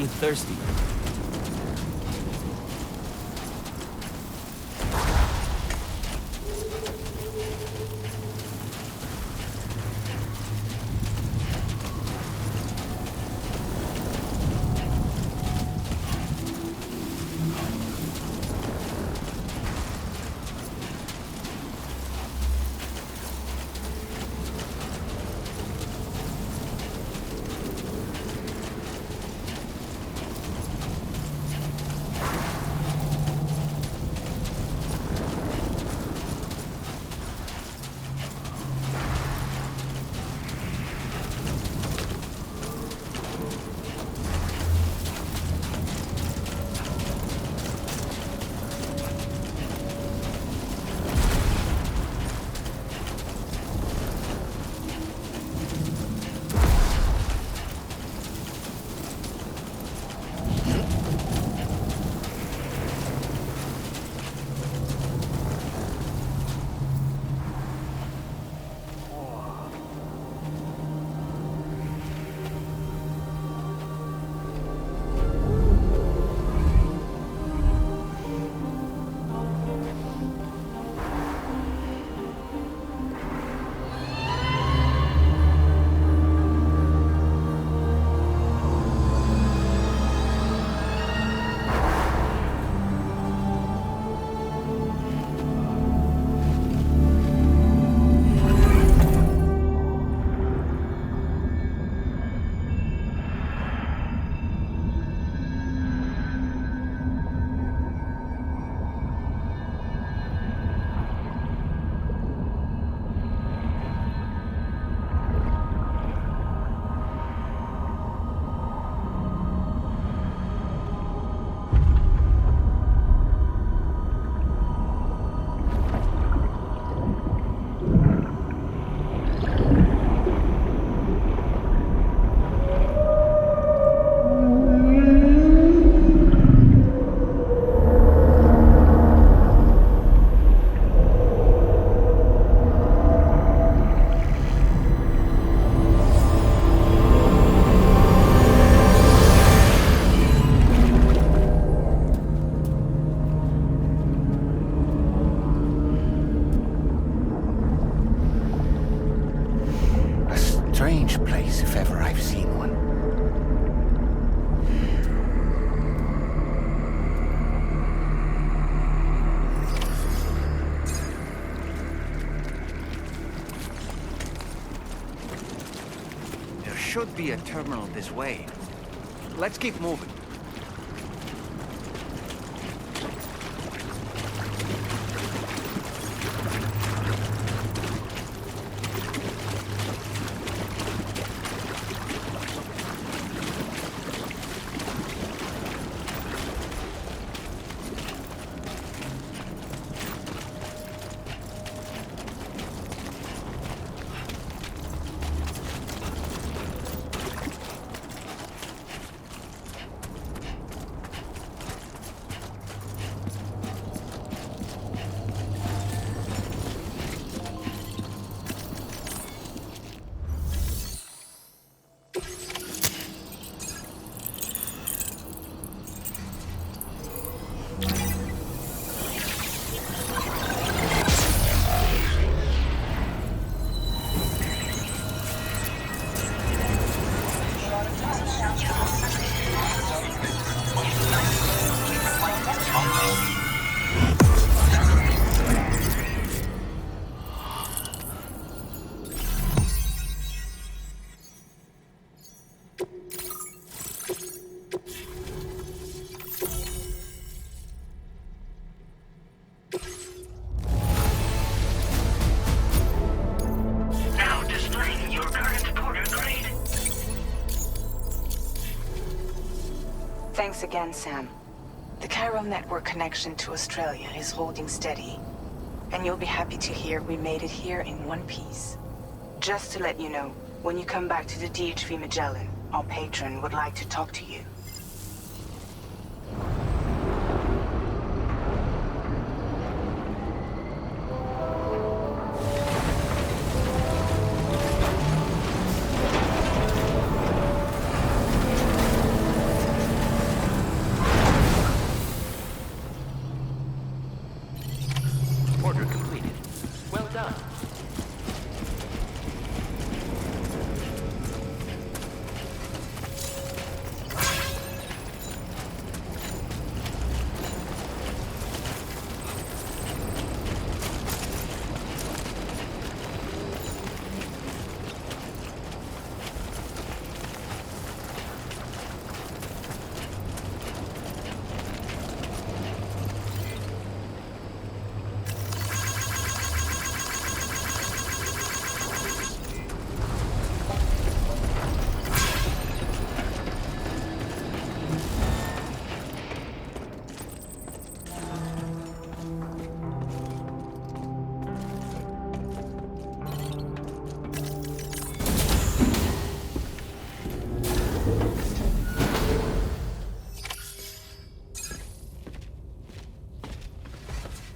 ain't thirsty. Should be a terminal this way. Let's keep moving. Thanks again, Sam. The chiral network connection to Australia is holding steady. And you'll be happy to hear we made it here in one piece. Just to let you know, when you come back to the DHV Magellan, our patron would like to talk to you.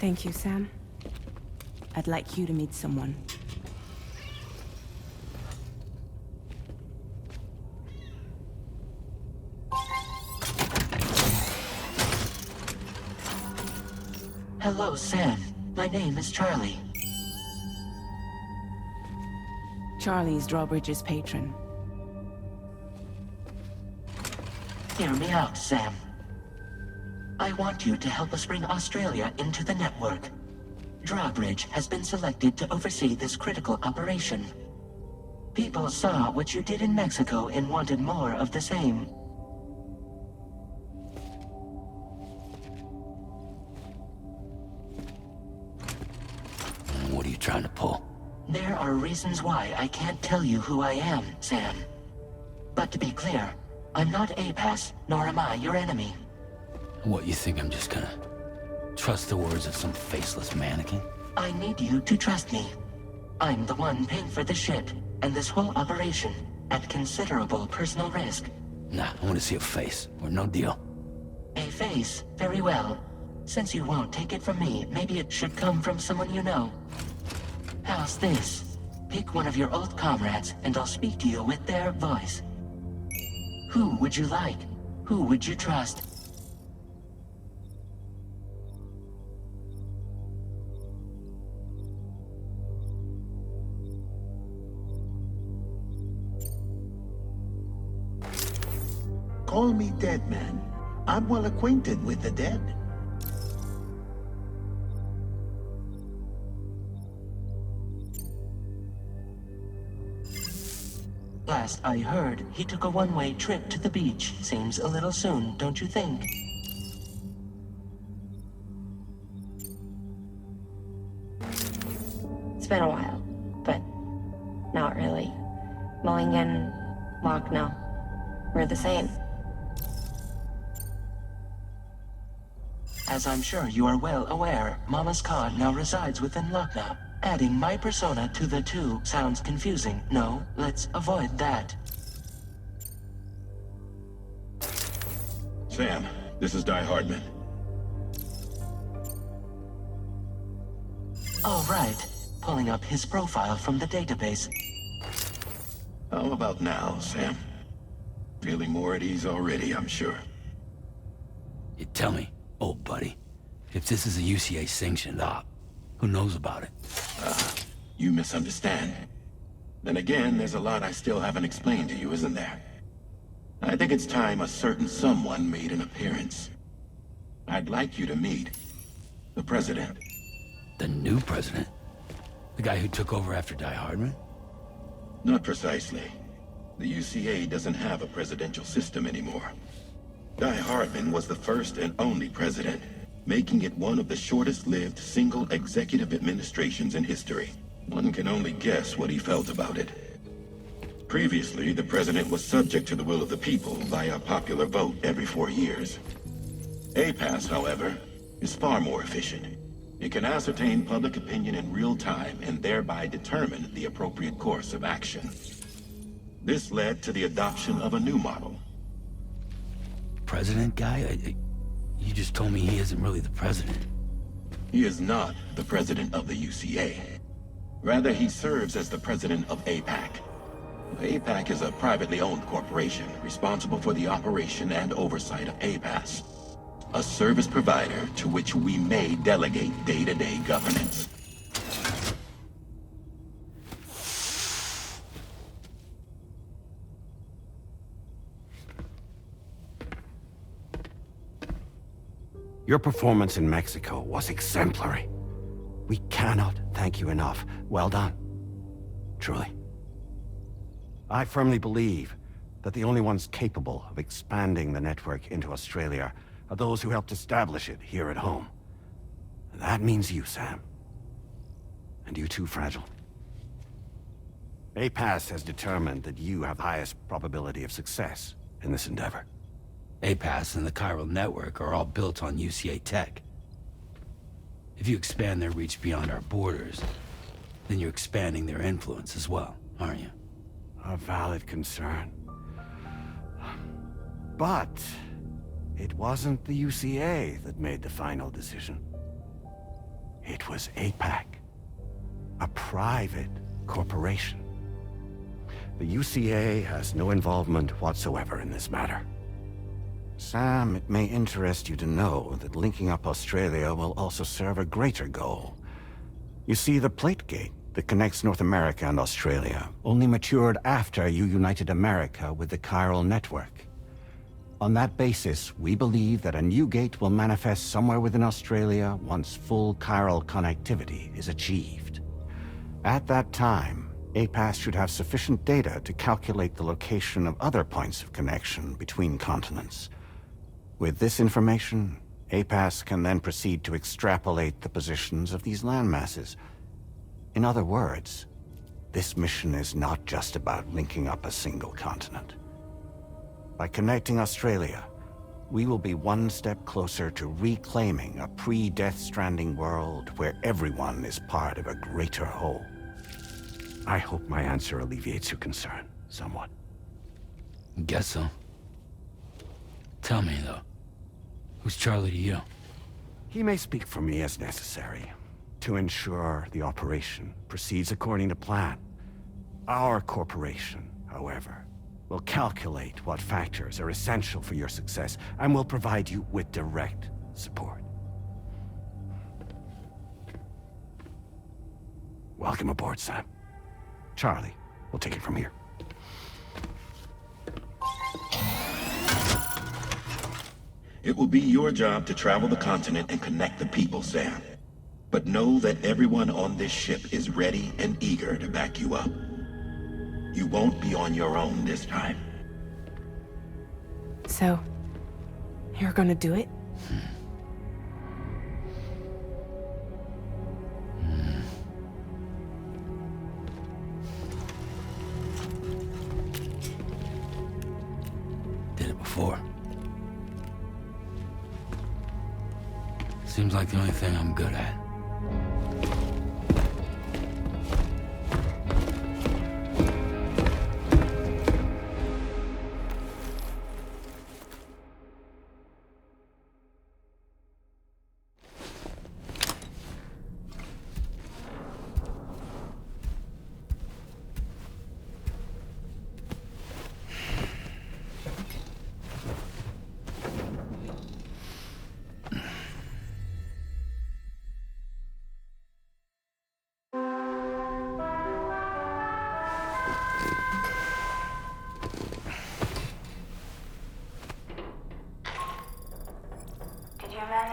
Thank you, Sam. I'd like you to meet someone. Hello, Sam. My name is Charlie. Charlie's Drawbridge's patron. Hear me out, Sam. I want you to help us bring Australia into the network. Drawbridge has been selected to oversee this critical operation. People saw what you did in Mexico and wanted more of the same. What are you trying to pull? There are reasons why I can't tell you who I am, Sam. But to be clear, I'm not APAS, nor am I your enemy. What, you think I'm just gonna trust the words of some faceless mannequin? I need you to trust me. I'm the one paying for the ship, and this whole operation, at considerable personal risk. Nah, I want to see a face, or no deal. A face? Very well. Since you won't take it from me, maybe it should come from someone you know. How's this? Pick one of your old comrades, and I'll speak to you with their voice. Who would you like? Who would you trust? Call me Dead Man. I'm well acquainted with the dead. Last I heard, he took a one-way trip to the beach. Seems a little soon, don't you think? It's been a while, but not really. Mulligan, Lochno, we're the same. As I'm sure you are well aware, Mama's Khan now resides within Lochna. Adding my persona to the two sounds confusing. No, let's avoid that. Sam, this is Die Hardman. All right. Pulling up his profile from the database. How about now, Sam? Feeling more at ease already, I'm sure. You tell me, old buddy, if this is a UCA-sanctioned op, who knows about it? You misunderstand. Then again, there's a lot I still haven't explained to you, isn't there? I think it's time a certain someone made an appearance. I'd like you to meet the President. The new president? The guy who took over after Die Hardman? Not precisely. The UCA doesn't have a presidential system anymore. Die Hardman was the first and only president, making it one of the shortest-lived single executive administrations in history. One can only guess what he felt about it. Previously, the president was subject to the will of the people via popular vote every 4 years. APAS, however, is far more efficient. It can ascertain public opinion in real time and thereby determine the appropriate course of action. This led to the adoption of a new model. President guy? You just told me he isn't really the president. He is not the president of the UCA. Rather, he serves as the president of APAC. APAC is a privately owned corporation responsible for the operation and oversight of APAS, a service provider to which we may delegate day-to-day governance. Your performance in Mexico was exemplary. We cannot thank you enough. Well done. Truly. I firmly believe that the only ones capable of expanding the network into Australia are those who helped establish it here at home. And that means you, Sam. And you too, Fragile. APAS has determined that you have the highest probability of success in this endeavor. APAS and the chiral network are all built on UCA tech. If you expand their reach beyond our borders, then you're expanding their influence as well, aren't you? A valid concern. But it wasn't the UCA that made the final decision. It was APAC, a private corporation. The UCA has no involvement whatsoever in this matter. Sam, it may interest you to know that linking up Australia will also serve a greater goal. You see, the plate gate that connects North America and Australia only matured after you united America with the chiral network. On that basis, we believe that a new gate will manifest somewhere within Australia once full chiral connectivity is achieved. At that time, APAS should have sufficient data to calculate the location of other points of connection between continents. With this information, APAS can then proceed to extrapolate the positions of these landmasses. In other words, this mission is not just about linking up a single continent. By connecting Australia, we will be one step closer to reclaiming a pre-Death Stranding world where everyone is part of a greater whole. I hope my answer alleviates your concern somewhat. Guess so. Tell me, though, who's Charlie to you? He may speak for me as necessary to ensure the operation proceeds according to plan. Our corporation, however, will calculate what factors are essential for your success and will provide you with direct support. Welcome aboard, Sam. Charlie, we'll take it from here. It will be your job to travel the continent and connect the people, Sam. But know that everyone on this ship is ready and eager to back you up. You won't be on your own this time. So, you're gonna do it? Did it before. Seems like the only thing I'm good at.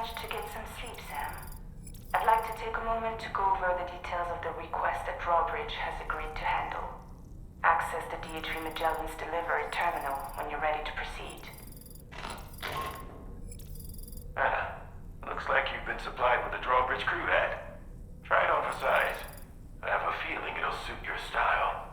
To get some sleep, Sam. I'd like to take a moment to go over the details of the request that Drawbridge has agreed to handle. Access the D3 Magellan's delivery terminal when you're ready to proceed. Looks like you've been supplied with a Drawbridge crew head. Try it on for size. I have a feeling it'll suit your style.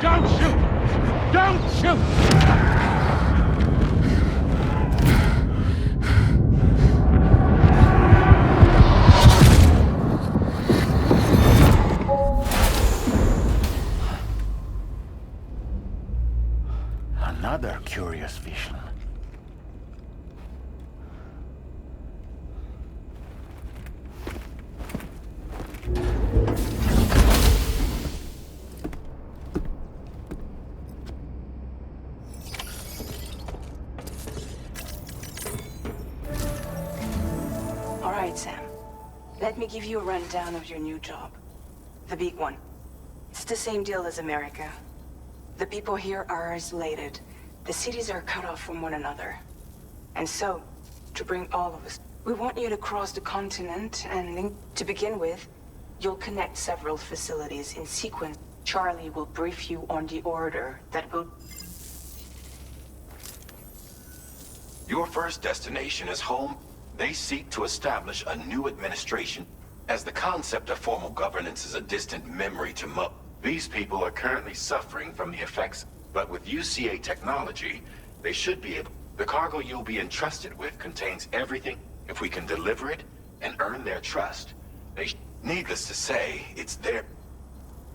Don't shoot! Don't shoot! Another curious vision. All right, Sam. Let me give you a rundown of your new job. The big one. It's the same deal as America. The people here are isolated. The cities are cut off from one another. And so, to bring all of us, we want you to cross the continent, and to begin with, you'll connect several facilities in sequence. Charlie will brief you on the order that will... Your first destination is home. They seek to establish a new administration. As the concept of formal governance is a distant memory to most, these people are currently suffering from the effects, but with UCA technology, they should be able... The cargo you'll be entrusted with contains everything. If we can deliver it and earn their trust, needless to say, it's there.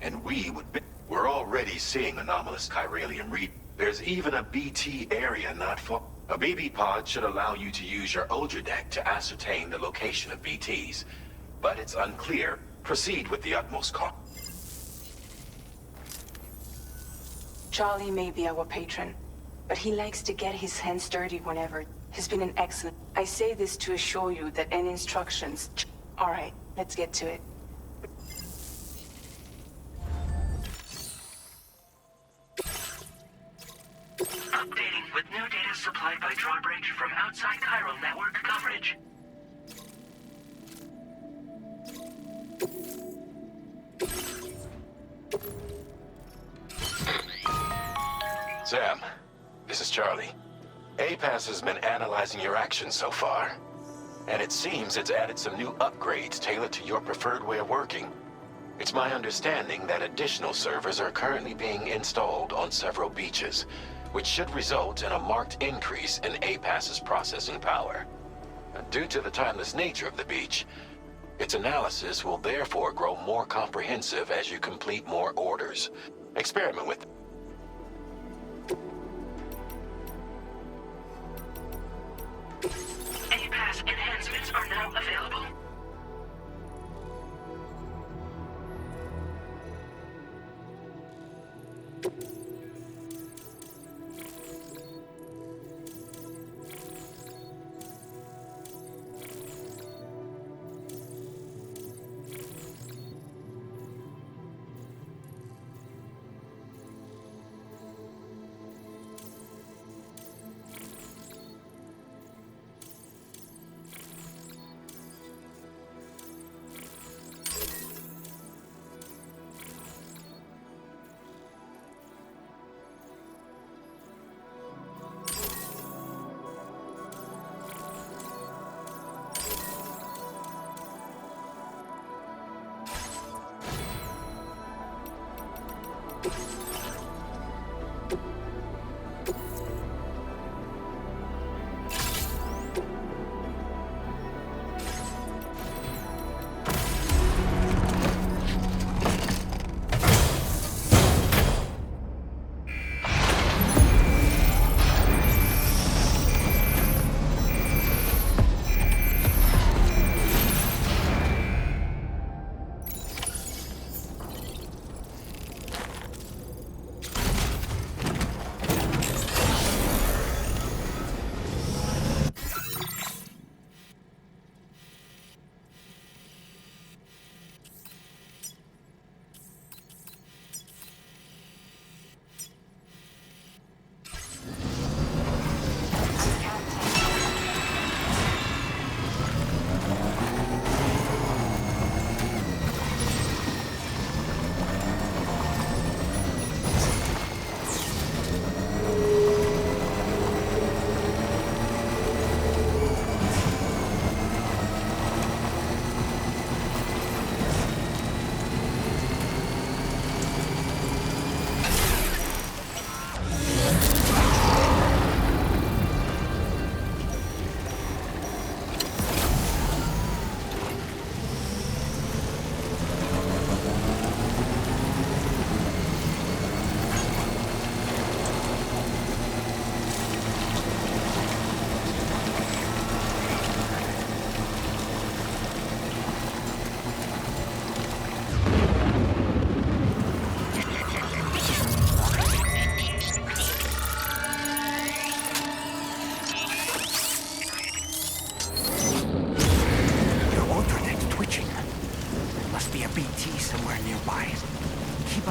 And we would be... We're already seeing anomalous chiralium read. There's even a BT area not far. A BB pod should allow you to use your Ultra deck to ascertain the location of BTs. But it's unclear. Proceed with the utmost caution. Charlie may be our patron, but he likes to get his hands dirty whenever. He's been an excellent... I say this to assure you that any instructions... All right, let's get to it. Updating with new data supplied by drawbridge from outside chiral network coverage. Sam, this is Charlie. APAS has been analyzing your actions so far, and it seems it's added some new upgrades tailored to your preferred way of working. It's my understanding that additional servers are currently being installed on several beaches, which should result in a marked increase in APAS's processing power. Due to the timeless nature of the beach, its analysis will therefore grow more comprehensive as you complete more orders. Experiment with it. APAS enhancements are now available.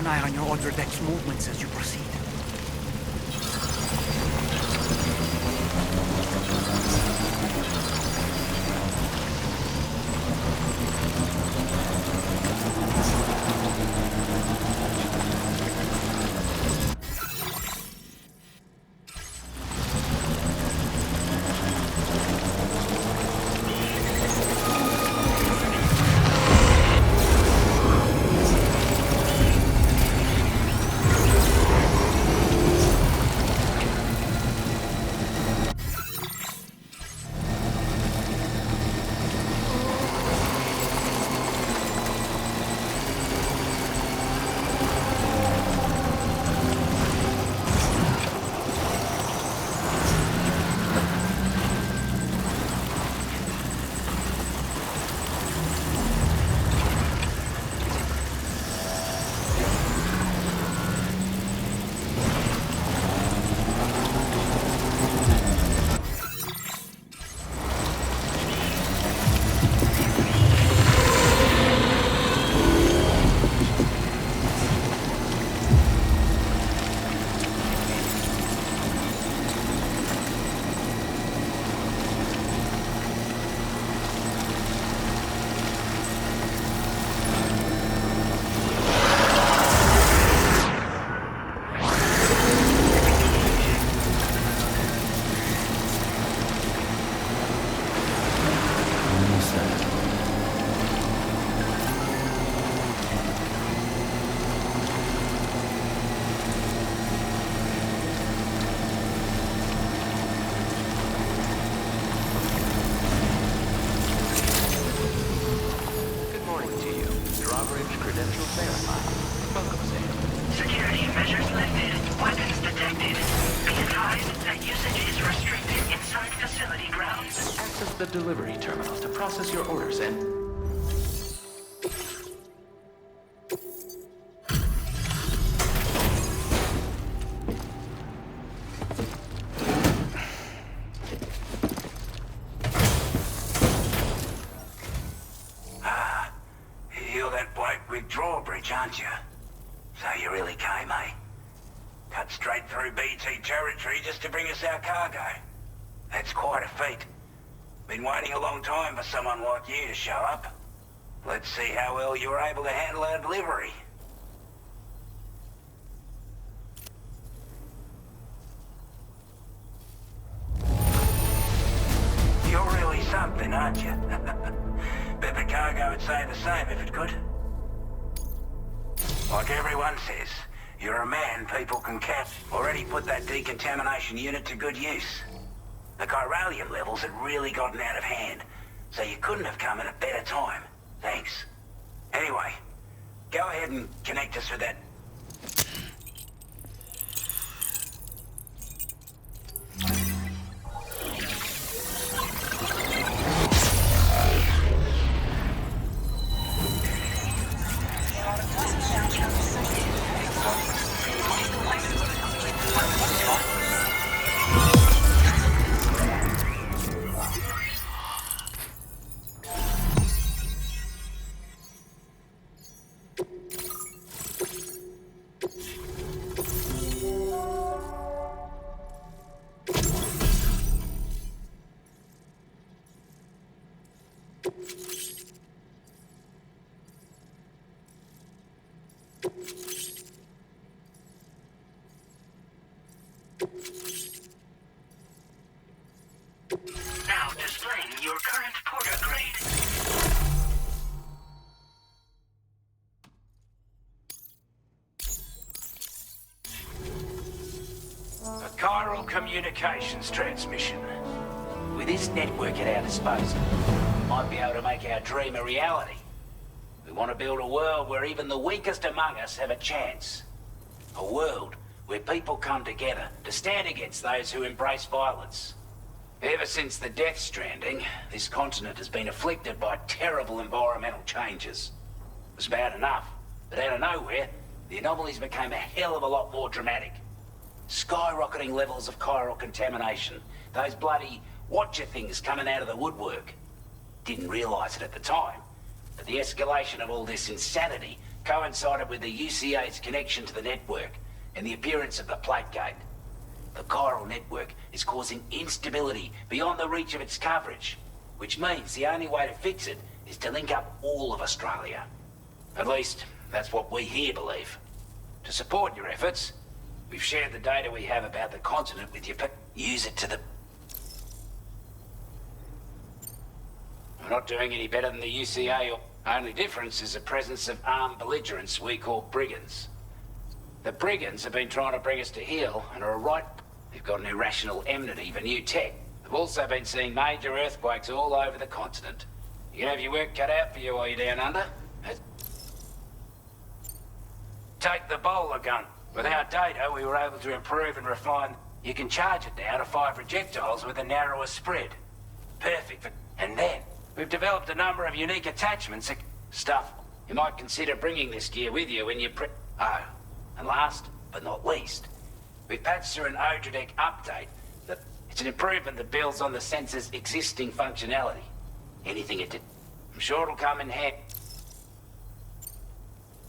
an eye on your order deck's movements as you proceed. The delivery terminal to process your orders and... You're that bloke with drawbridge, aren't you? So you really came, eh? Cut straight through BT territory just to bring us our cargo. That's quite a feat. Been waiting a long time for someone like you to show up. Let's see how well you were able to handle our delivery. You're really something, aren't you? Bet the cargo would say the same if it could. Like everyone says, you're a man people can count. Already put that decontamination unit to good use. The chiralium levels had really gotten out of hand, so you couldn't have come at a better time. Thanks. Anyway, go ahead and connect us with that... Now displaying your current porter grade. A chiral communications transmission. With this network at our disposal, we might be able to make our dream a reality. We want to build a world where even the weakest among us have a chance. A world where people come together to stand against those who embrace violence. Ever since the Death Stranding, this continent has been afflicted by terrible environmental changes. It was bad enough, but out of nowhere, the anomalies became a hell of a lot more dramatic. Skyrocketing levels of chiral contamination, those bloody watcher things coming out of the woodwork. Didn't realize it at the time, but the escalation of all this insanity coincided with the UCA's connection to the network and the appearance of the plate gate. The chiral network is causing instability beyond the reach of its coverage, which means the only way to fix it is to link up all of Australia. At least, that's what we here believe. To support your efforts, we've shared the data we have about the continent with you, but use it to the... We're not doing any better than the UCA. Only difference is the presence of armed belligerents we call brigands. The brigands have been trying to bring us to heel and are right. They've got an irrational enmity for new tech. They've also been seeing major earthquakes all over the continent. You can have your work cut out for you while you're down under. Take the bowler gun. With our data, we were able to improve and refine. You can charge it down to 5 projectiles with a narrower spread. Perfect for... And then, we've developed a number of unique attachments. Stuff. You might consider bringing this gear with you when you Oh, and last but not least, we've patched through an Odradec update. It's an improvement that builds on the sensor's existing functionality. Anything it did, I'm sure it'll come in handy.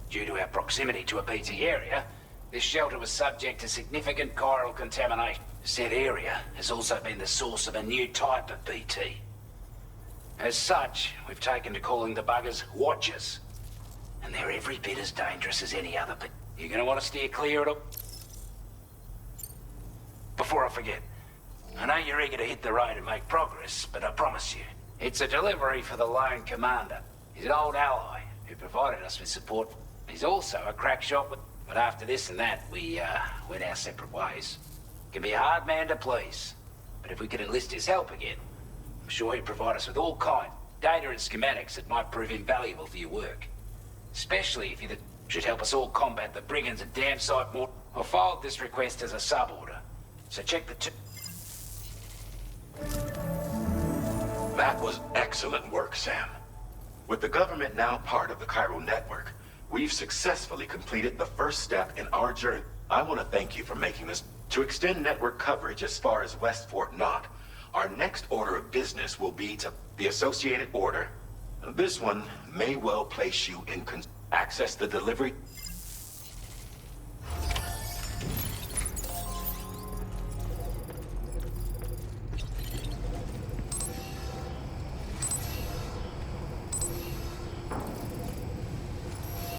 Due to our proximity to a BT area, this shelter was subject to significant chiral contamination. Said area has also been the source of a new type of BT. As such, we've taken to calling the buggers Watchers. And they're every bit as dangerous as any other, but you're gonna want to steer clear of it. Before I forget, I know you're eager to hit the road and make progress, but I promise you, it's a delivery for the Lone Commander. He's an old ally who provided us with support. He's also a crack shot, but after this and that, we went our separate ways. Can be a hard man to please, but if we could enlist his help again, I'm sure he'd provide us with all kind data and schematics that might prove invaluable for your work. Especially if you should help us all combat the brigands a damn sight more. I'll filed this request as a sub-order, so check the That was excellent work, Sam. With the government now part of the chiral network, we've successfully completed the first step in our journey. I want to thank you for making this. To extend network coverage as far as West Fort Knott, our next order of business will be to the Associated Order. This one may well place you in access the delivery.